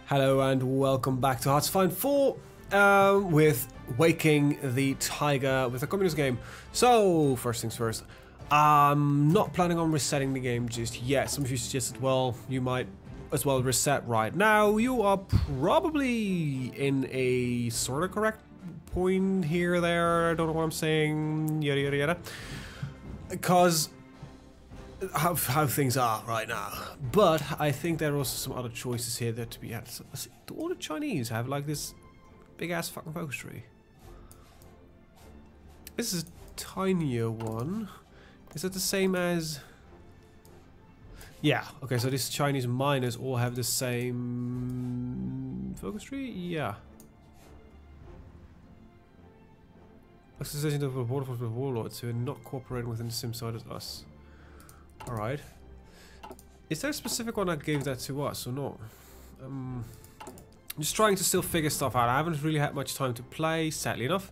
Hello and welcome back to Hearts of Iron 4 with Waking the Tiger with a communist game. So, first things first, I'm not planning on resetting the game just yet. Some of you suggested, well, you might as well reset right now. You are probably in a sort of correct point here or there. I don't know what I'm saying, yada yada yada. Because how things are right now, but I think there are also some other choices here that to be had. So, do all the Chinese have like this big ass fucking focus tree? This is a tinier one. Is it the same as? Yeah. Okay. So these Chinese miners all have the same focus tree. Yeah. Association of the border force with warlords who are not cooperating within the same side as us. Alright. Is there a specific one that gave that to us or not? I'm just trying to still figure stuff out. I haven't really had much time to play, sadly enough.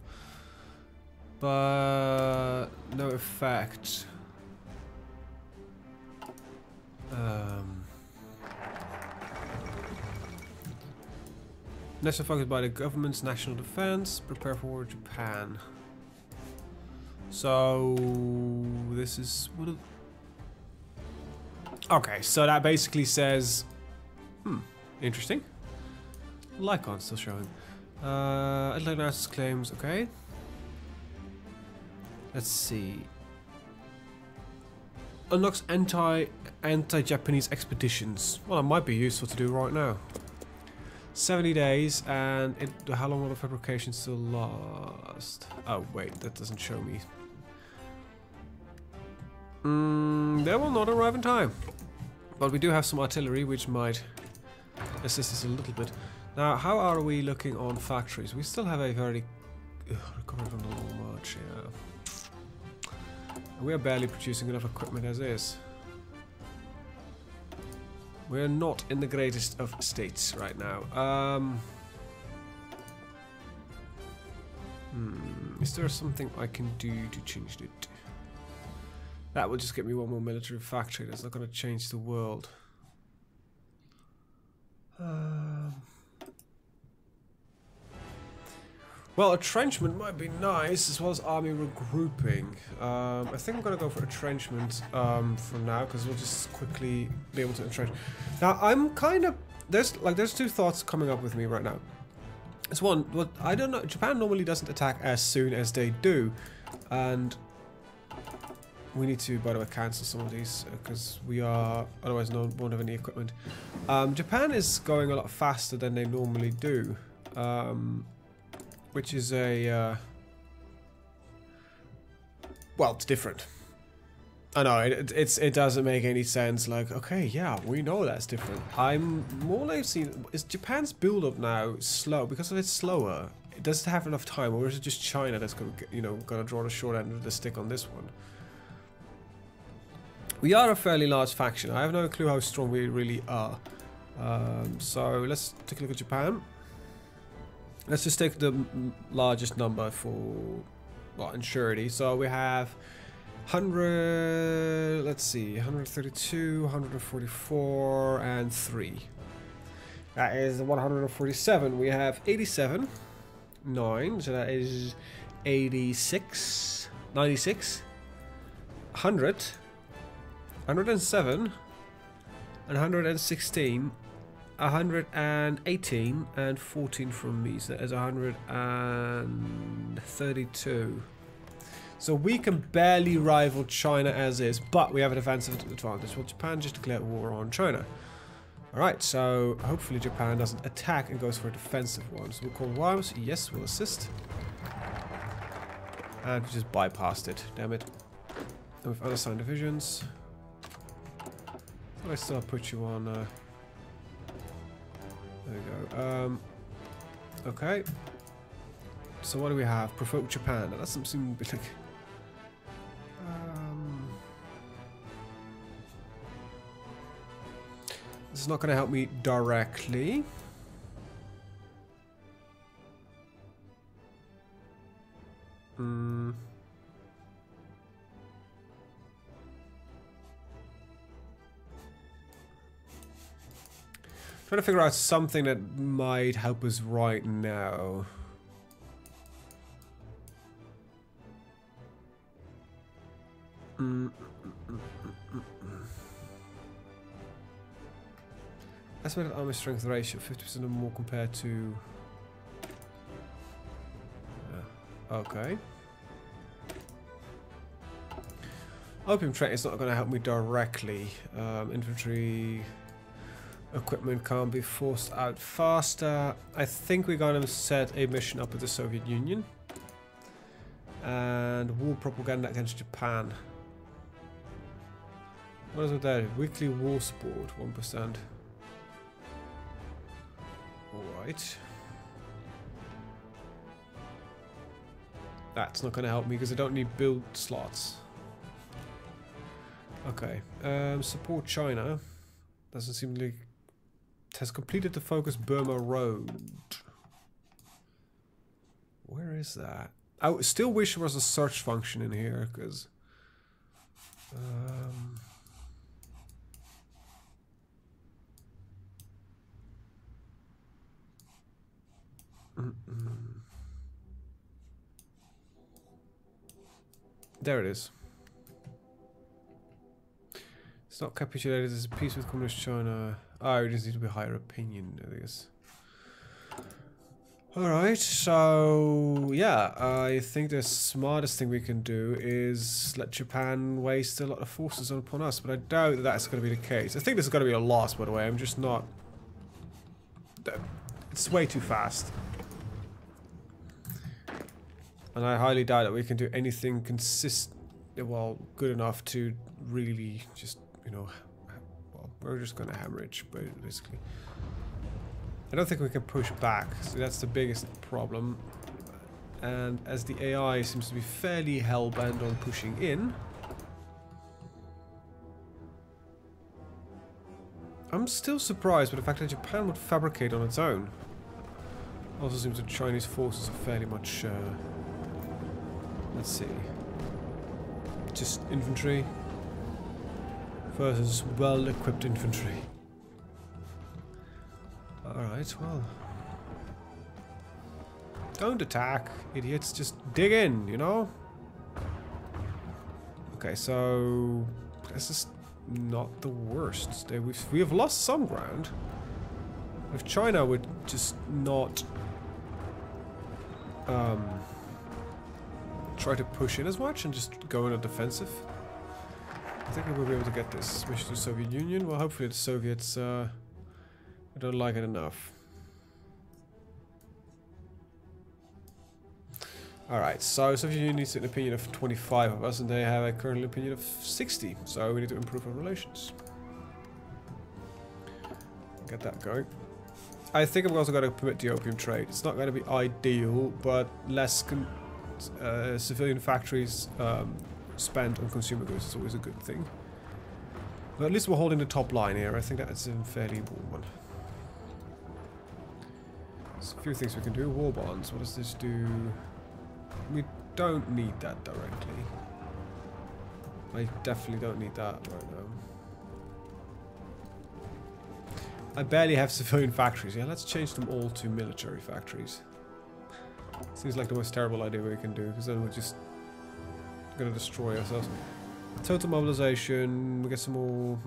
But no effect. National focus by the government's national defense. Prepare for Japan. So this is what. Okay, so that basically says, interesting. Lycon still showing. Atlantis claims, okay. Let's see. Unlocks anti-Japanese expeditions. Well, that might be useful to do right now. 70 days, and how long will the fabrication still last? Oh wait, that doesn't show me. They will not arrive in time. But we do have some artillery which might assist us a little bit. Now, how are we looking on factories? We still have a very recovered from the long march, yeah. We are barely producing enough equipment as is. We're not in the greatest of states right now. Is there something I can do to change it? That will just get me one more military factory. That's not going to change the world. Well, entrenchment might be nice, as well as army regrouping. I think I'm going to go for entrenchment for now, because we'll just quickly be able to entrench. Now, I'm kind of... There's two thoughts coming up with me right now. It's one, what I don't know, Japan normally doesn't attack as soon as they do, and we need to, by the way, cancel some of these because we are otherwise won't have any equipment. Japan is going a lot faster than they normally do, which is a well, it's different. I know it doesn't make any sense. Like, okay, yeah, we know that's different. I'm more like seeing, is Japan's build up now slow because it's slower? It doesn't have enough time, or is it just China that's going to, gonna draw the short end of the stick on this one? We are a fairly large faction. I have no clue how strong we really are. So let's take a look at Japan. Let's just take the largest number for, well, in surety. So we have 100, let's see, 132, 144, and 3. That is 147. We have 87, 9, so that is 86, 96, 100, 107, 116, 118, and 14 from me, so that is 132. So we can barely rival China as is, but we have an offensive advantage. Well, Japan just declared war on China. Alright, so hopefully Japan doesn't attack and goes for a defensive one. So we'll call Worms, yes, we'll assist. And we just bypassed it, damn it. And with unassigned divisions. I still put you on. There we go. Okay. So what do we have? Provoke Japan. That doesn't seem like. This is not going to help me directly. Trying to figure out something that might help us right now. Estimated army strength ratio 50% or more compared to. Okay. Opium trade is not going to help me directly. Infantry equipment can't be forced out faster. I think we're going to set a mission up with the Soviet Union. And war propaganda against Japan. What is it there? Weekly war support, 1%. Alright. That's not going to help me because I don't need build slots. Okay. Support China. Doesn't seem like it has completed the focus Burma Road. Where is that? I still wish there was a search function in here because there it is. It's not capitulated as a peace with Communist China. Oh, it just needs to be higher opinion, I guess. Alright, so yeah, I think the smartest thing we can do is let Japan waste a lot of forces upon us, but I doubt that that's going to be the case. I think this is going to be a loss, by the way. I'm just not. It's way too fast. And I highly doubt that we can do anything well, good enough to really just, you know, well, we're just gonna hemorrhage, basically. I don't think we can push back, so that's the biggest problem. And as the AI seems to be fairly hell-bent on pushing in, I'm still surprised by the fact that Japan would fabricate on its own. Also seems that Chinese forces are fairly much, let's see, just infantry versus well-equipped infantry. Alright, well, don't attack, idiots, just dig in, you know? Okay, so this is not the worst. We have lost some ground. If China would just not try to push in as much and just go in a defensive, I think we will be able to get this mission to the Soviet Union. Well, hopefully the Soviets don't like it enough. Alright, so Soviet Union needs an opinion of 25 of us, and they have a current opinion of 60, so we need to improve our relations. Get that going. I think I'm also going to permit the opium trade. It's not going to be ideal, but less civilian factories spent on consumer goods is always a good thing. But at least we're holding the top line here. I think that's a fairly important one. There's a few things we can do. War bonds. What does this do? We don't need that directly. I definitely don't need that right now. I barely have civilian factories. Yeah, let's change them all to military factories. Seems like the most terrible idea we can do, because then we're just gonna destroy ourselves. Total mobilization. We get some more.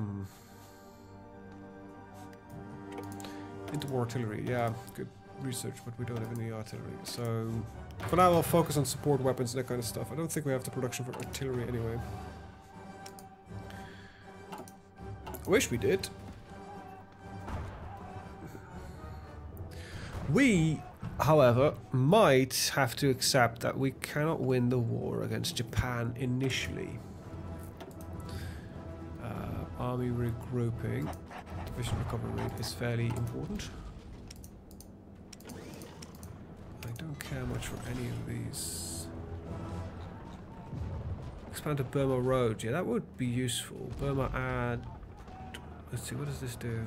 Interwar artillery. Yeah, good research, but we don't have any artillery. So for now, I'll focus on support weapons and that kind of stuff. I don't think we have the production for artillery anyway. I wish we did. We, however, might have to accept that we cannot win the war against Japan initially. Army regrouping, division recovery rate is fairly important. I don't care much for any of these. Expand to Burma Road, yeah, that would be useful. Burma add. Let's see, what does this do?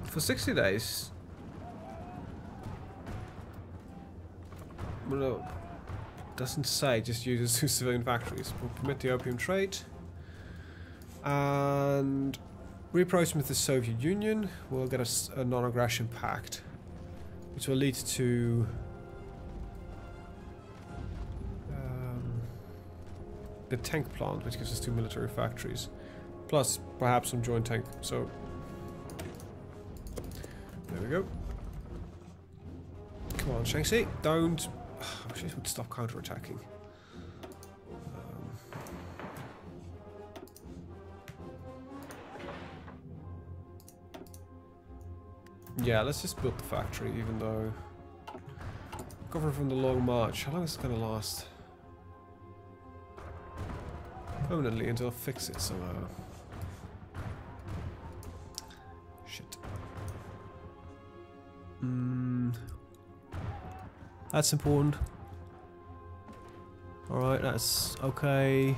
For 60 days. Well, no, doesn't say, just uses two civilian factories. We'll permit the opium trade. And reapproaching with the Soviet Union, we'll get a non-aggression pact, which will lead to the tank plant, which gives us 2 military factories, plus perhaps some joint tank. So there we go. Come on, Shaanxi, don't. I wish I would stop counterattacking. Yeah, let's just build the factory, even though cover from the long march. How long is it gonna last? Permanently until I fix it somehow. Shit. That's important. Alright, that's okay.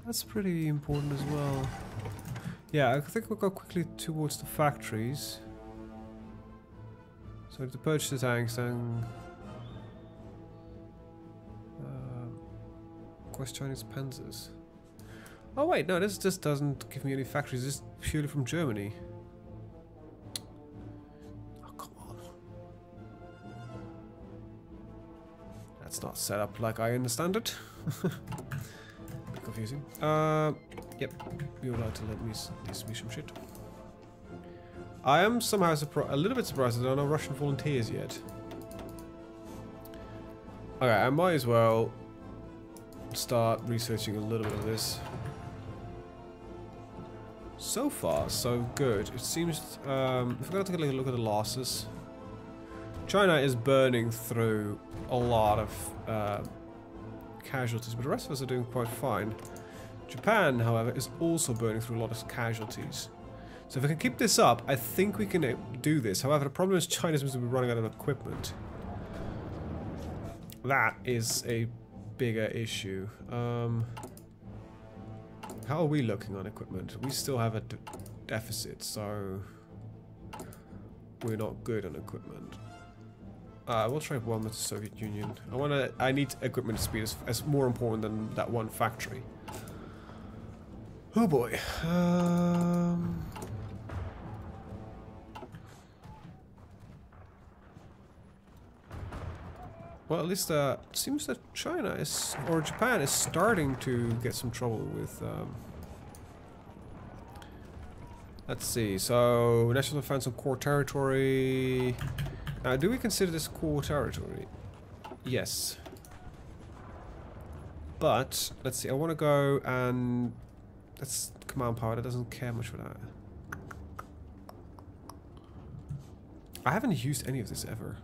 That's pretty important as well. Yeah, I think we'll go quickly towards the factories. So to purchase the tanks, then quest Chinese panzers. Oh wait, no, this just doesn't give me any factories. This is purely from Germany. Oh come on, that's not set up like I understand it. Bit confusing. Yep, you're allowed to let me lease me some shit. I am somehow a little bit surprised that there are no Russian volunteers yet. Okay, I might as well start researching a little bit of this. So far, so good. It seems, if we're going to take a look at the losses, China is burning through a lot of casualties, but the rest of us are doing quite fine. Japan, however, is also burning through a lot of casualties. So if we can keep this up, I think we can do this. However, the problem is China seems to be running out of equipment. That is a bigger issue. How are we looking on equipment? We still have a deficit, so we're not good on equipment. We'll trade one with the Soviet Union. I need equipment speed as more important than that one factory. Oh boy. Well, at least it seems that China is, or Japan is starting to get some trouble with. Let's see. So, national defense on core territory. Now, do we consider this core territory? Yes. But let's see. I want to go and that's command power. That doesn't care much for that. I haven't used any of this ever.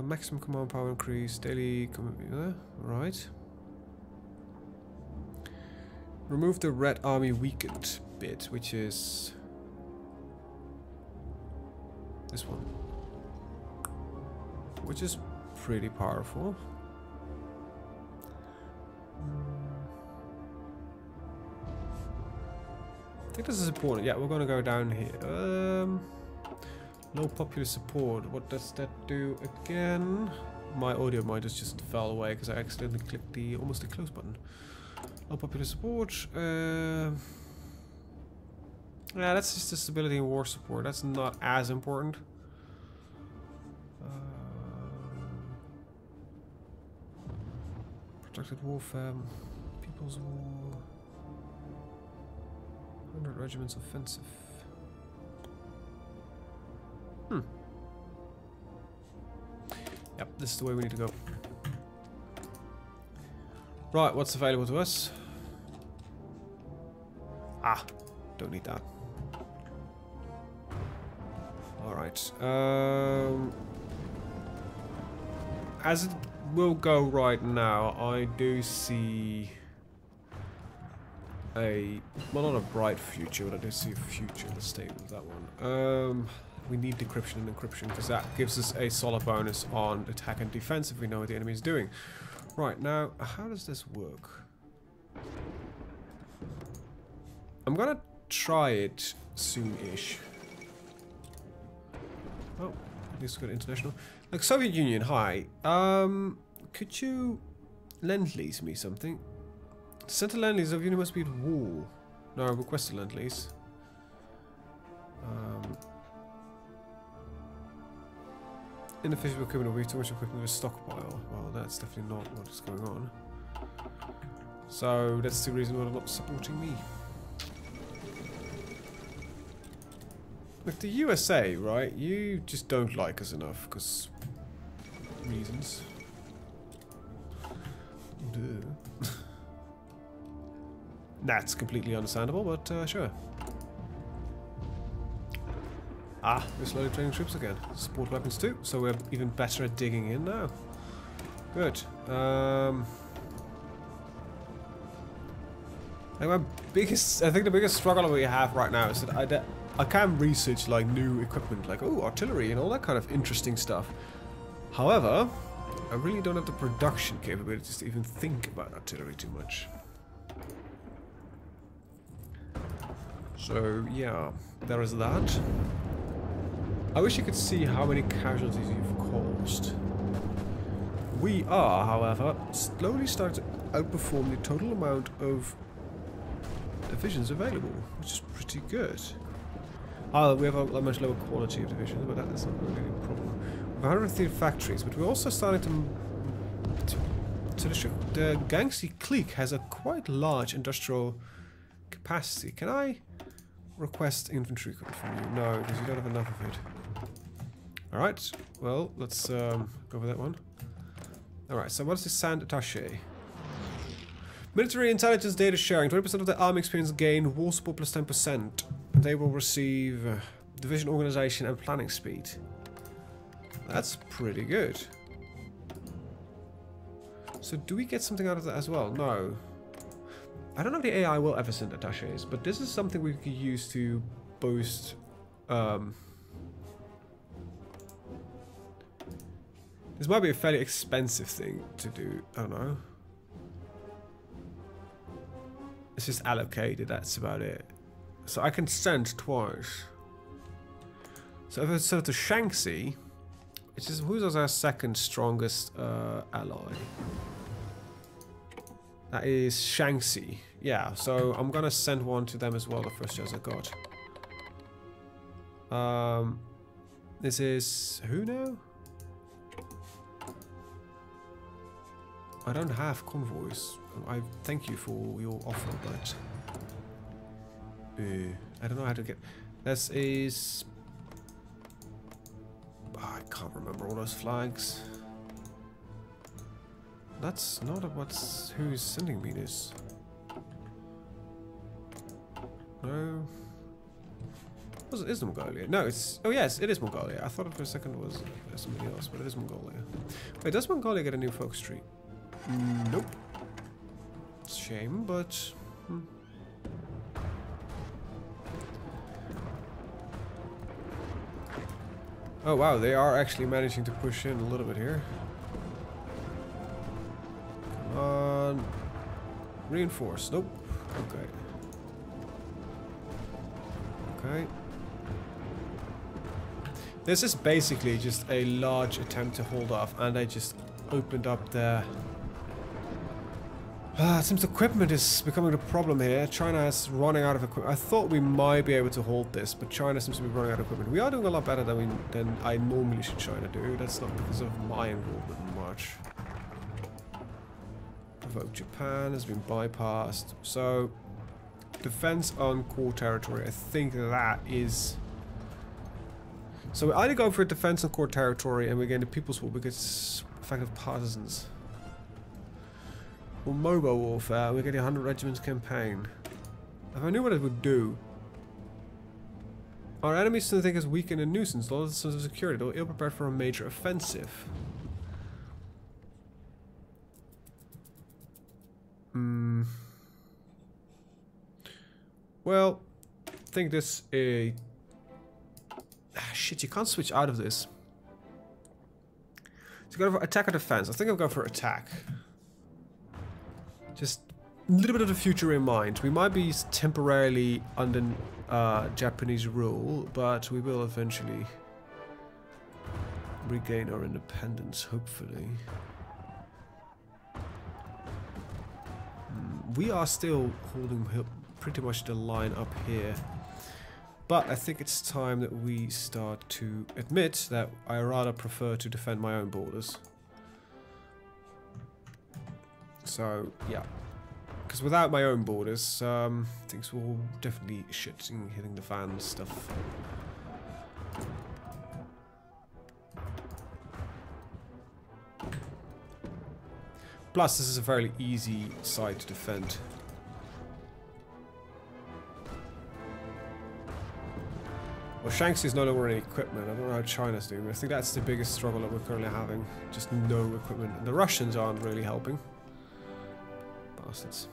Maximum command power increase, daily command, right. Remove the Red Army weakened bit, which is this one, which is pretty powerful. I think this is important. Yeah, we're gonna go down here. Low popular support. What does that do again? My audio might just fell away because I accidentally clicked the almost the close button. Low popular support. Yeah, that's just the stability and war support. That's not as important. Protected warfare. People's war. 100 regiments offensive. Yep, this is the way we need to go. Right, what's available to us? Ah, don't need that. Alright. As it will go right now, I do see well, not a bright future, but I do see a future in the state of that one. We need decryption and encryption because that gives us a solid bonus on attack and defense if we know what the enemy is doing. Right, now, how does this work? I'm gonna try it soon-ish. Oh, at least we got international. Like, Soviet Union, hi. Could you lend-lease me something? Sent a lend-lease of Union Speed Wall. No, request a lend-lease. Inefficient equipment will be too much equipment with a stockpile. Well, that's definitely not what is going on. So that's the reason why they're not supporting me. Look, the USA, right? You just don't like us enough, because reasons. That's completely understandable, but sure. Ah, we're slowly training troops again. Support weapons too, so we're even better at digging in now. Good. I think the biggest struggle we have right now is that I can research like new equipment, like artillery and all that kind of interesting stuff. However, I really don't have the production capabilities to even think about artillery too much. So yeah, there is that. I wish you could see how many casualties you've caused. We are, however, slowly starting to outperform the total amount of divisions available, which is pretty good. We have a much lower quality of divisions, but that's not really a problem. We have 103 factories, but we're also starting to the Gangster clique has a quite large industrial capacity. Can I request infantry from you? No, because you don't have enough of it. Alright, well, let's go over that one. Alright, so what's the Sand Attaché? Military intelligence data sharing. 20% of the army experience gain, war support plus 10%. They will receive division organization and planning speed. That's pretty good. So do we get something out of that as well? No. I don't know if the AI will ever send attachés, but this is something we could use to boost this might be a fairly expensive thing to do. I don't know. It's just allocated, that's about it. So I can send twice. So if I send it to Shanxi, it's just who's our second strongest ally? That is Shanxi. Yeah, so I'm gonna send one to them as well, the first choice I got. This is who now? I don't have convoys. I thank you for your offer, but I don't know how to get. This is. I can't remember all those flags. That's not who's sending me this. No. Is it Mongolia? No, it's. Oh yes, it is Mongolia. I thought it for a second it was somebody else, but it is Mongolia. Wait, does Mongolia get a new focus tree? Nope. It's a shame, but. Oh wow, they are actually managing to push in a little bit here. Come on. Reinforce. Nope. Okay. Okay. This is basically just a large attempt to hold off, and I just opened up the... it seems equipment is becoming the problem here. China is running out of equipment. I thought we might be able to hold this, but China seems to be running out of equipment. We are doing a lot better than I normally should try to do. That's not because of my involvement much. Provoke Japan has been bypassed. So, defense on core territory. I think that is... So we either go for defense on core territory and we gain the People's War because effective partisans. Or mobile warfare, we get a 100 regiments campaign. If I knew what it would do. Our enemies still think us weak and a nuisance, all the sense of security, though ill prepared for a major offensive. Well, I think this is... shit, you can't switch out of this. So go for attack or defense. I think I'll go for attack. Just a little bit of the future in mind. We might be temporarily under Japanese rule, but we will eventually regain our independence, hopefully. We are still holding pretty much the line up here. But I think it's time that we start to admit that I rather prefer to defend my own borders. So, yeah. Because without my own borders, things will definitely hitting the fan stuff. Plus, this is a fairly easy site to defend. Well, Shaanxi is no longer any equipment. I don't know how China's doing. I think that's the biggest struggle that we're currently having. Just no equipment. And the Russians aren't really helping. Bastards.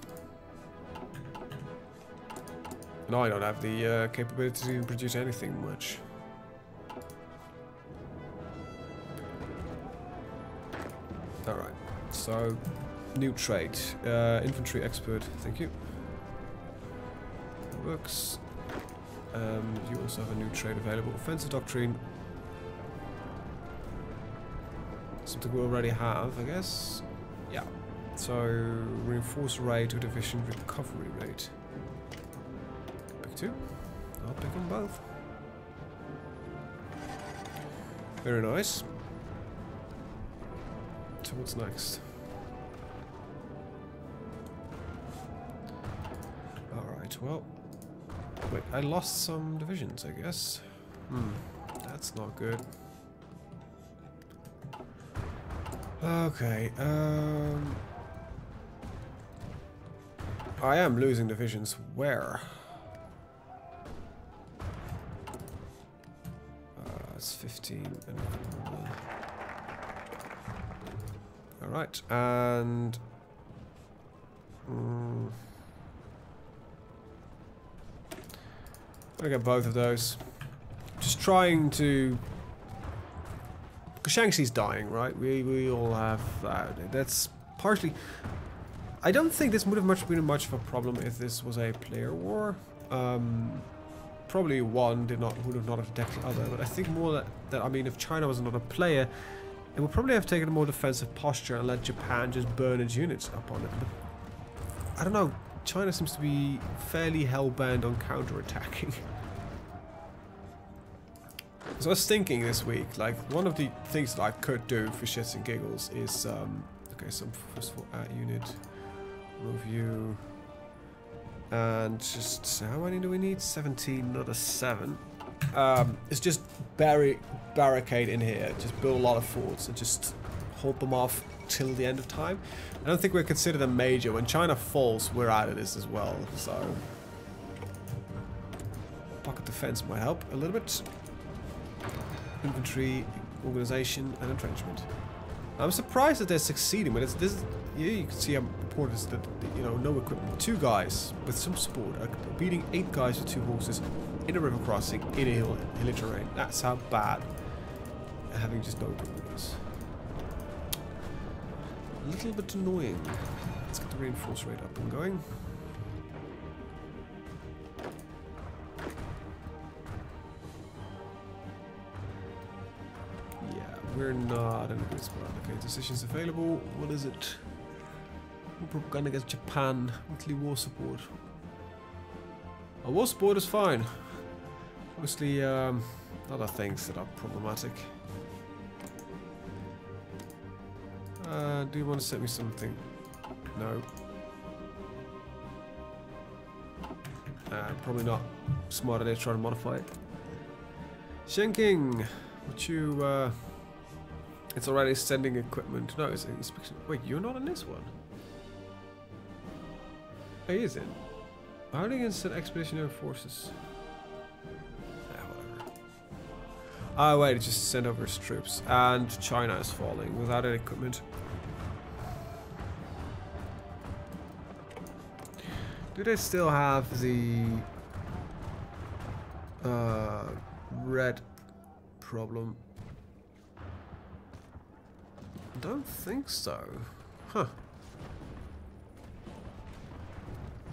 And I don't have the capability to produce anything much. Alright. So, new trait. Infantry expert. Thank you. Works. You also have a new trait available. Offensive doctrine. Something we already have, I guess. Yeah. So, reinforce rate with efficient recovery rate. Pick two. I'll pick them both. Very nice. So what's next? Alright, well. Wait, I lost some divisions, I guess. That's not good. Okay, I am losing divisions. Where? It's 15. Alright, and... I get both of those. Just trying to... Because Shaanxi's dying, right? We all have that. That's partially... I don't think this would have been much of a problem if this was a player war. Probably one would have not attacked the other, but I think more that I mean, if China was not a player, it would probably have taken a more defensive posture and let Japan just burn its units up on it. But I don't know. China seems to be fairly hell-bent on counter-attacking. So I was thinking this week, like, one of the things that I could do for shits and giggles is, okay, so first of all, add unit, review, and just, how many do we need? 17, another 7. It's just barricade in here, just build a lot of forts and just hold them off till the end of time. I don't think we're considered a major. When China falls, we're out of this as well, so... Pocket defense might help a little bit. Infantry, organization, and entrenchment. I'm surprised that they're succeeding, but this you can see how important it is that, you know, no equipment. 2 guys with some support are beating 8 guys with 2 horses in a river crossing in a hilly terrain. That's how bad having just no equipment is. A little bit annoying. Let's get the reinforce rate up and going. Yeah, we're not in a good spot. Okay, decisions available. What is it? Propaganda against Japan. Weekly war support. Our war support is fine. Mostly other things that are problematic. Do you want to send me something? No. Probably not. Smart idea to try to modify it. Shenking! Would you, it's already sending equipment. No, it's inspection. Wait, you're not in this one? Oh, he is in. How are they going to send expeditionary forces? Whatever. Oh, wait, it just sent over its troops. And China is falling without any equipment. Do they still have the red problem? Don't think so. Huh.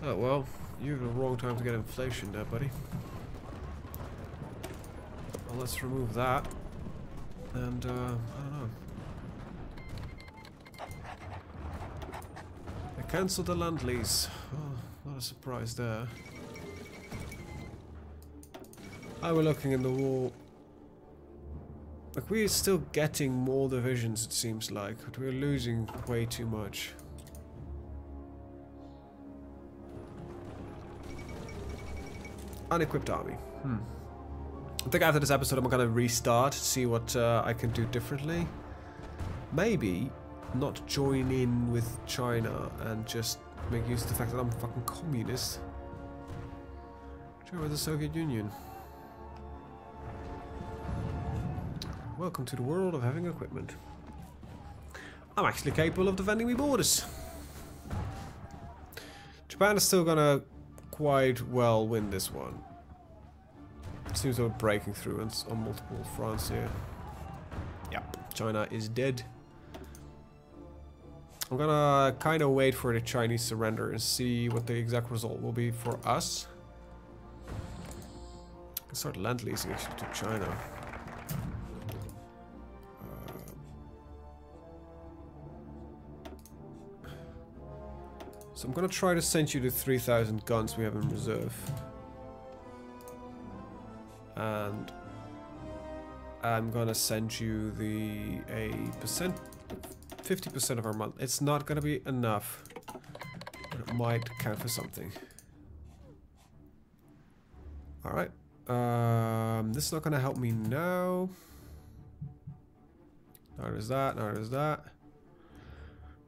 Oh well, you have the wrong time to get inflation there, buddy. Well, let's remove that. And, I don't know. They cancelled the land lease. Oh, not a surprise there. I were looking in the wall. Like, we're still getting more divisions, it seems like, but we're losing way too much. Unequipped army. I think after this episode I'm gonna restart, see what I can do differently. Maybe not join in with China and just make use of the fact that I'm a fucking communist. Join with the Soviet Union. Welcome to the world of having equipment. I'm actually capable of defending my borders. Japan is still gonna quite well win this one. Seems we're breaking through on multiple fronts here. Yep, China is dead. I'm gonna kind of wait for the Chinese surrender and see what the exact result will be for us. I can start land leasing actually to China. So I'm gonna try to send you the 3,000 guns we have in reserve. And I'm gonna send you the 50% of our month. It's not gonna be enough, but it might count for something. Alright. This is not gonna help me now. Now there's that, now there's that.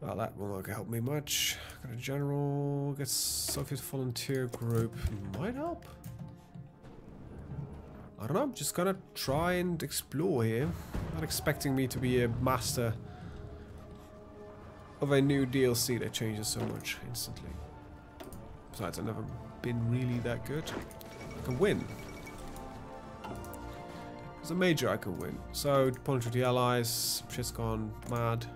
Well, that will not help me much. Got a general, get Soviet volunteer group. Might help. I don't know, I'm just gonna try and explore here. Not expecting me to be a master of a new DLC that changes so much instantly. Besides, I've never been really that good. I can win. There's a major I can win. So, punch with the allies, shit's gone mad.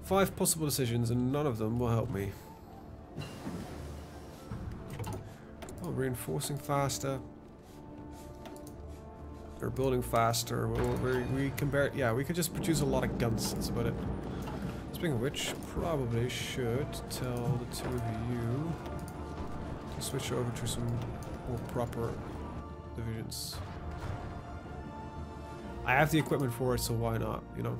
Five possible decisions and none of them will help me. Oh, reinforcing faster. We're building faster. We can bear. Yeah, we could just produce a lot of guns. That's about it. Speaking of which, probably should tell the two of you to switch over to some more proper divisions. I have the equipment for it, so why not? You know.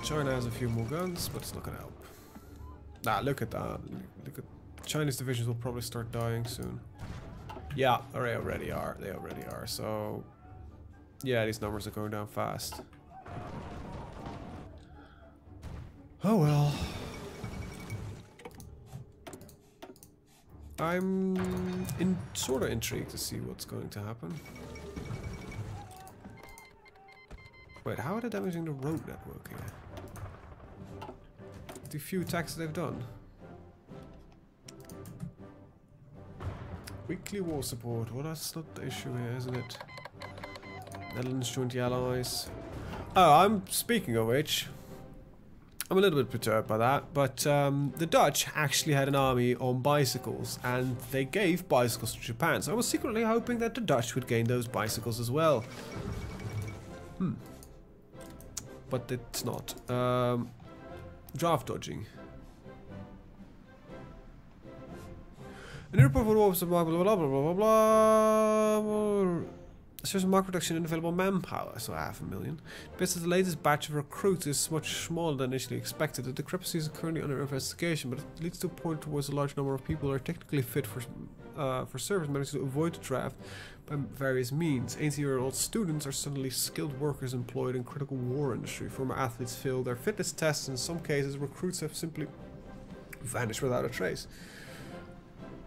China has a few more guns, but it's not gonna help. Nah, look at that. Look at Chinese divisions will probably start dying soon. Yeah, they already are. They already are. So, yeah, these numbers are going down fast. Oh well. I'm sort of intrigued to see what's going to happen. Wait, how are they damaging the road network here? The few attacks they've done. Weekly war support. Well, that's not the issue here, isn't it? Netherlands joined the Allies. Oh, I'm speaking of which. I'm a little bit perturbed by that, but the Dutch actually had an army on bicycles, and they gave bicycles to Japan. So I was secretly hoping that the Dutch would gain those bicycles as well. But it's not. Draft dodging. An report was blah blah blah blah blah blah. There's a marked reduction in available manpower, so 500,000. Because the latest batch of recruits is much smaller than initially expected. The discrepancy is currently under investigation, but it leads to a point towards a large number of people who are technically fit for service, managed to avoid the draft by various means. 18-year-old students are suddenly skilled workers employed in critical war industry. Former athletes fail their fitness tests. In some cases, recruits have simply vanished without a trace.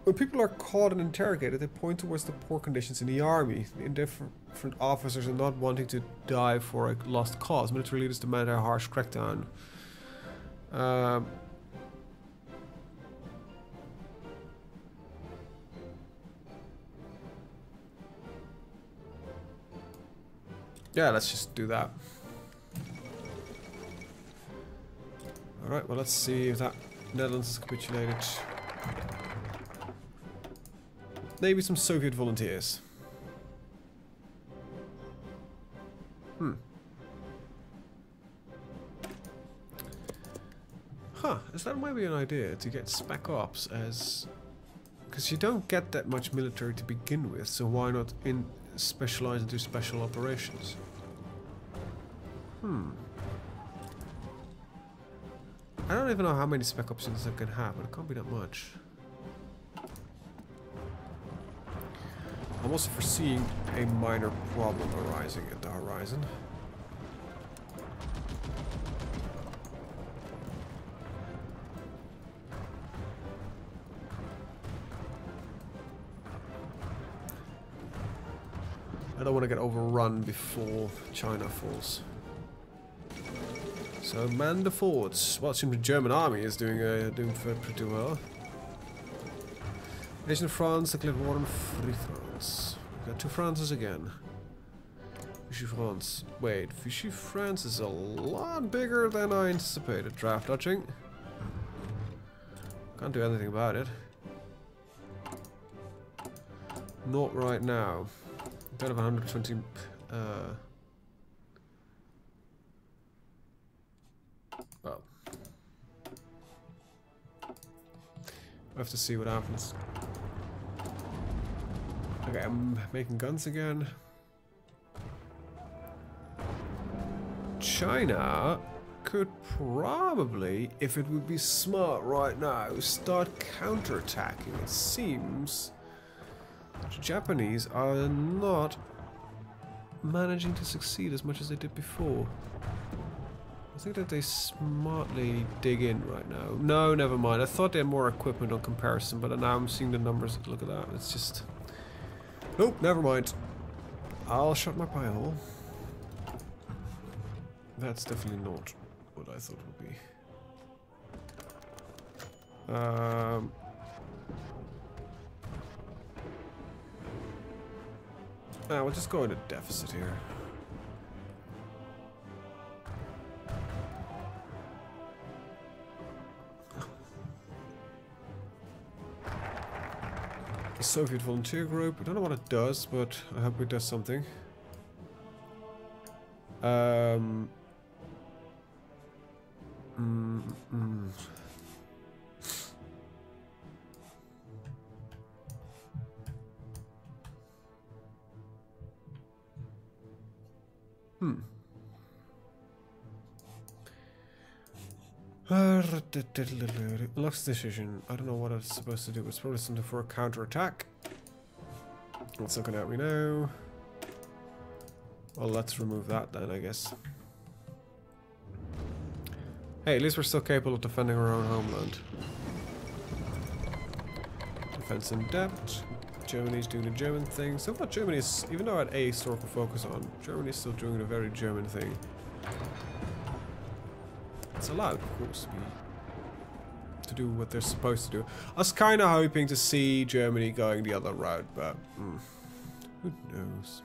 When people are caught and interrogated, they point towards the poor conditions in the army. The indifferent officers are not wanting to die for a lost cause. Military leaders demand a harsh crackdown. Yeah, let's just do that. Alright, well let's see if that Netherlands has capitulated. Maybe some Soviet volunteers. Huh, is that maybe an idea to get Spec Ops as... Because you don't get that much military to begin with, so why not specialize into special operations? I don't even know how many Spec Ops units I can have, but it can't be that much. I'm also foreseeing a minor problem arising at the horizon. I don't want to get overrun before China falls. So man the forts. Well, it seems the German army is doing pretty well. Nation of France declared war on Free France. We got two Frances again. Vichy France. Wait, Vichy France is a lot bigger than I anticipated. Draft dodging. Can't do anything about it. Not right now. Instead of 120. Well, I have to see what happens. Okay, I'm making guns again. China could probably, if it would be smart right now, start counterattacking. It seems the Japanese are not managing to succeed as much as they did before. I think that they smartly dig in right now. No, never mind. I thought they had more equipment on comparison, but now I'm seeing the numbers. Look at that. It's just... Nope, never mind. I'll shut my pie hole. That's definitely not what I thought it would be. We'll just go into deficit here. The Soviet volunteer group. I don't know what it does, but I hope it does something. Lux decision. I don't know what it's supposed to do. It's probably something for a counter-attack. It's not gonna help me now. Well, let's remove that then, I guess. Hey, at least we're still capable of defending our own homeland. Defense in depth. Germany's doing the German thing. So far, Germany is, even though I had a historical focus on, Germany's still doing the very German thing. It's allowed, of course, to do what they're supposed to do. I was kind of hoping to see Germany going the other route, but who knows?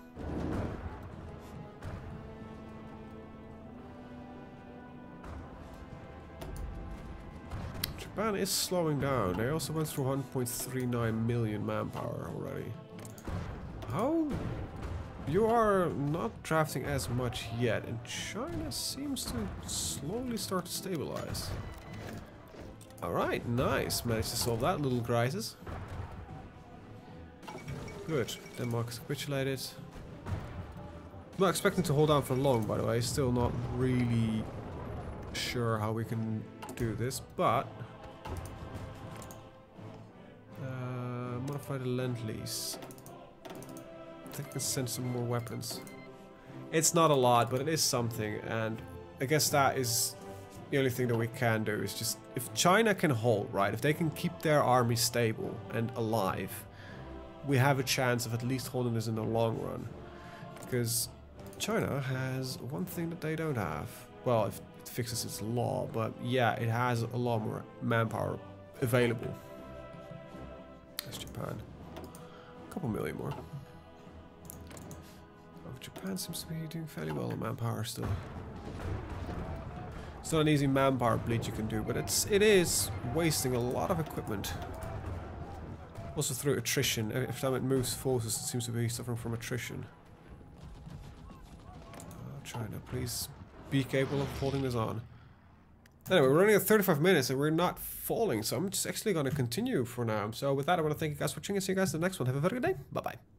Japan is slowing down. They also went through 1.39 million manpower already. How? You are not drafting as much yet, and China seems to slowly start to stabilize. Alright, nice. Managed to solve that little crisis. Good. Denmark's capitulated. I'm not expecting to hold down for long, by the way. Still not really sure how we can do this, but... modify the Lend-Lease. I think I can send some more weapons. It's not a lot, but it is something, and I guess that is the only thing that we can do is just, if China can hold, right, if they can keep their army stable and alive, we have a chance of at least holding this in the long run. Because China has one thing that they don't have. Well, if it fixes its law, but yeah, it has a lot more manpower available. That's Japan. A couple million more. Japan seems to be doing fairly well on manpower still. It's not an easy manpower bleed you can do, but it is wasting a lot of equipment. Also through attrition. Every time it moves forces, it seems to be suffering from attrition. China, please be capable of holding this on. Anyway, we're running at 35 minutes and we're not falling, so I'm just actually going to continue for now. So with that, I want to thank you guys for watching and see you guys in the next one. Have a very good day. Bye-bye.